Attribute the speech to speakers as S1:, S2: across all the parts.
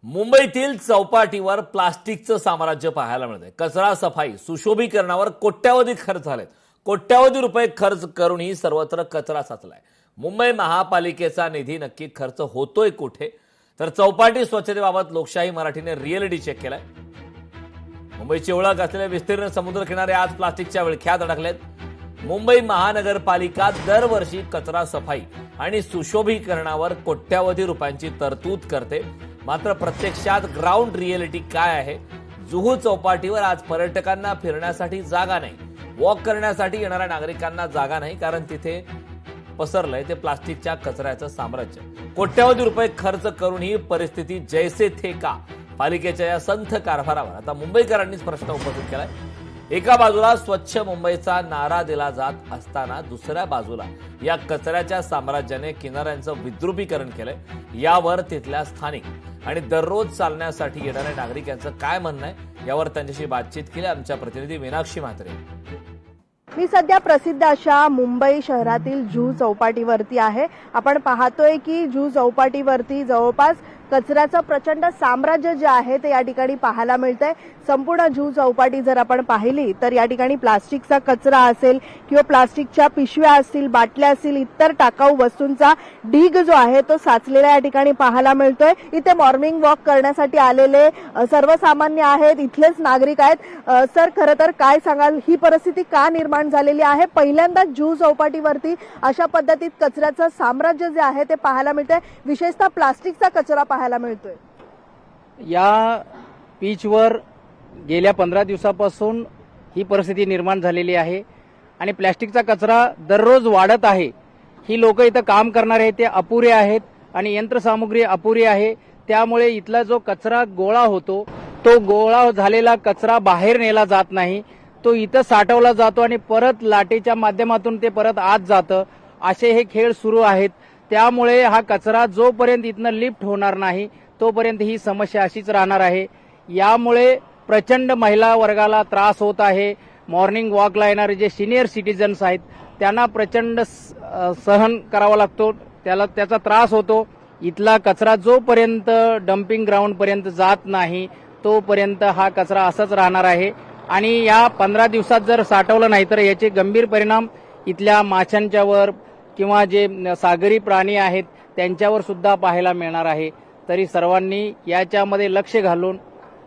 S1: मुंबईतील चौपाटीवर प्लास्टिकचं साम्राज्य पाहायला मिळतंय। कचरा सफाई सुशोभीकरणावर कोट्यावधी खर्च झालेत। कोट्यावधी रुपये खर्च करूनही सर्वत्र कचरा साचलाय। मुंबई महापालिकेचा निधी नक्की खर्च होतोय कुठे? तर चौपाटी स्वच्छतेबाबत लोकशाही मराठीने रिअलिटी चेक केलाय। मुंबईची ओळख असलेले विस्तीर्ण समुद्रकिनारे आज प्लास्टिकच्या विळख्यात अडकलेत। मुंबई महानगरपालिका दरवर्षी कचरा सफाई आणि सुशोभीकरणावर कोट्यावधी रुपयांची तरतूद करते, मात्र प्रत्यक्षात ग्राउंड रिअलिटी काय आहे? जुहू चौपाटीवर आज पर्यटकांना फिरण्यासाठी जागा नाही, वॉक करण्यासाठी येणाऱ्या नागरिकांना जागा नाही, कारण तिथे पसरलंय ते प्लास्टिकच्या कचऱ्याचं साम्राज्य। कोट्यावधी रुपये खर्च करून ही परिस्थिती जैसे थे का? पालिकेच्या या संथ कारभारावर आता मुंबईकरांनीच प्रश्न उपस्थित केलाय। एका बाजूला स्वच्छ मुंबईचा नारा दिला जात असताना दुसऱ्या बाजूला या कचऱ्याच्या साम्राज्याने किनाऱ्यांचं विद्रुपीकरण केलंय। यावर तिथल्या स्थानिक आणि दररोज चालण्यासाठी येणाऱ्या नागरिक यांचं काय म्हणणं आहे, यावर त्यांच्याशी बातचीत केली आमच्या प्रतिनिधी मीनाक्षी म्हात्रे।
S2: मी सध्या प्रसिद्ध अशा मुंबई शहरातील जुहू चौपाटीवरती आहे। आपण पाहतोय की जुहू चौपाटीवरती जवळपास कचऱ्याचं प्रचंड साम्राज्य जे आहे ते या ठिकाणी पाहायला मिळतंय। संपूर्ण जुहू चौपाटी जर आपण पाहिली तर या ठिकाणी प्लास्टिकचा कचरा असेल किंवा प्लास्टिकच्या पिशव्या असतील, बाटल्या असतील, इतर टाकाऊ वस्तूंचा ढीग जो आहे तो साचलेला या ठिकाणी पाहायला मिळतोय। इथे मॉर्निंग वॉक करण्यासाठी आलेले सर्वसामान्य आहेत, इथलेच नागरिक आहेत। सर, खरं तर काय सांगाल, ही परिस्थिती का निर्माण झालेली आहे? पहिल्यांदा जुहू चौपाटीवरती अशा पद्धतीत कचऱ्याचं साम्राज्य जे आहे ते पाहायला मिळतंय, विशेषतः प्लास्टिकचा कचरा पाहायला मिळतोय।
S3: या बीचवर गेल्या 15 दिवसापासून ही परिस्थिती निर्माण झालेली आहे आणि प्लास्टिकचा कचरा दररोज वाढत आहे। ही लोक इथं काम करणारे आहेत ते अपुरे आहेत आणि यंत्रसामुग्री अपुरी आहे, त्यामुळे इथला जो कचरा गोळा होतो तो गोळा झालेला कचरा बाहेर नेला जात नाही, तो इथं साठवला जातो आणि परत लाटेच्या माध्यमातून ते परत आत जातं। असे हे खेळ सुरू आहेत, त्यामुळे हा कचरा जोपर्यंत इथनं लिफ्ट होणार नाही तोपर्यंत ही समस्या अशीच राहणार आहे। यामुळे प्रचंड महिला वर्गाला त्रास होत आहे। मॉर्निंग वॉकला येणारे जे सिनियर सिटीजन्स आहेत त्यांना प्रचंड सहन करावा लागतो, त्याचा त्रास होतो। इथला कचरा जोपर्यंत डम्पिंग ग्राउंड पर्यंत जात नाही तोपर्यंत हा कचरा असाच राहणार आहे आणि या 15 दिवसात जर साठवलं नाही तर याचे गंभीर परिणाम इथल्या माशांच्यावर किंवा जे सागरी प्राणी आहेत त्यांच्यावर सुद्धा पाहायला मिळणार आहे। तरी सर्वांनी याच्यामध्ये लक्ष घालून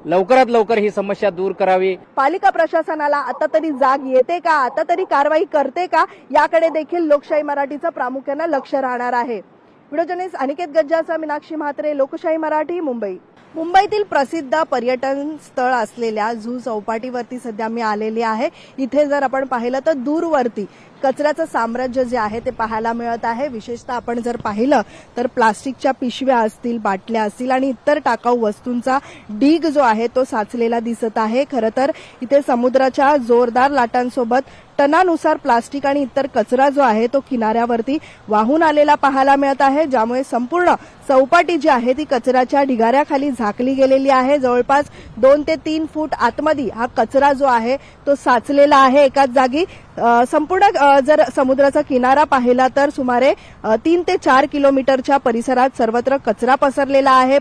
S3: लवकरात लवकर ही समस्या दूर करावी।
S2: पालिका प्रशासनाला आता तरी जाग येते का? आता तरी कारवाई करते का? याकडे देखील लोकशाही मराठीचं प्रामुख्याने लक्ष राहणार आहे। व्हिडिओ जर्नलिस्ट अनिकेत गज्जाचा मिनाक्षी म्हात्रे, लोकशाही मराठी, मुंबई। मुंबईतील प्रसिद्ध पर्यटन स्थळ असलेल्या जुहू चौपाटीवरती सध्या मी आलेली आहे। इथे जर आपण पाहिलं तर दूरवरती कचऱ्याचं साम्राज्य जे आहे ते पाहायला मिळत आहे। विशेषतः आपण जर पाहिलं तर प्लास्टिकच्या पिशव्या असतील, बाटल्या असतील आणि इतर टाकाऊ वस्तूंचा ढीग जो आहे तो साचलेला दिसत आहे। खरं तर इथे समुद्राच्या जोरदार लाटांसोबत टनानुसार प्लास्टिक आणि इतर कचरा जो आहे तो किनाऱ्यावरती वाहून आलेला पाहायला मिळत आहे, ज्यामुळे संपूर्ण चौपाटी जी आहे ती कचऱ्याच्या ढिगाऱ्याखाली झाकली गेलेली आहे। जवळपास 2 ते 3 फूट आतमध्ये हा कचरा जो आहे तो साचलेला आहे एकाच जागी। संपूर्ण जर समुद्राचा किनारा पाहिला तर सुमारे 3 ते 4 किलोमीटरच्या परिसरात सर्वत्र कचरा पसरलेला आहे।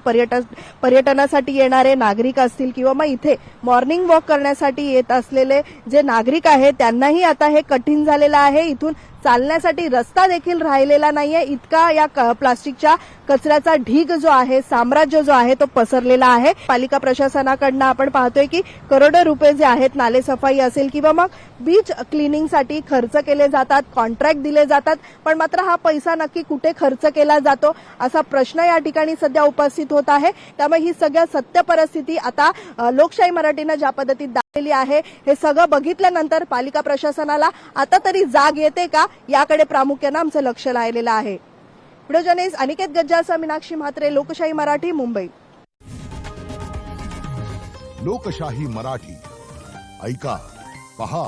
S2: पर्यटनासाठी येणारे नागरिक असतील किंवा मग इथे मॉर्निंग वॉक करण्यासाठी येत असलेले जे नागरिक आहेत त्यांनाही आता हे कठीण झालेलं आहे। इथून चालण्यासाठी रस्ता देखील राहिलेला नाहीये, इतका या प्लास्टिकच्या कचऱ्याचा ढीग जो आहे, साम्राज्य जो आहे तो पसरलेला आहे। पालिका प्रशासनाकडनं आपण पाहतोय की करोडो रुपये जे आहेत नाले सफाई असेल किंवा मग बीच क्लिनिंगसाठी खर्च केले जातात, कॉन्ट्रॅक्ट दिले जातात, पण मात्र हा पैसा नक्की कुठे खर्च केला जातो असा प्रश्न या ठिकाणी सध्या उपस्थित होत आहे। त्यामुळे ही सगळ्या सत्य परिस्थिती आता लोकशाही मराठीनं ज्या पद्धतीत दाखवली आहे हे सगळं बघितल्यानंतर पालिका प्रशासनाला आता तरी जाग येते का याकडे प्रामुख्याने आमचं लक्ष लागलेलं आहे। व्हिडिओ जर्नलिस्ट अनिकेत गज्जाचा मीनाक्षी म्हात्रे, लोकशाही मराठी, मुंबई।
S4: लोकशाही मराठी ऐका, पहा,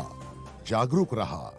S4: जागरूक रहा।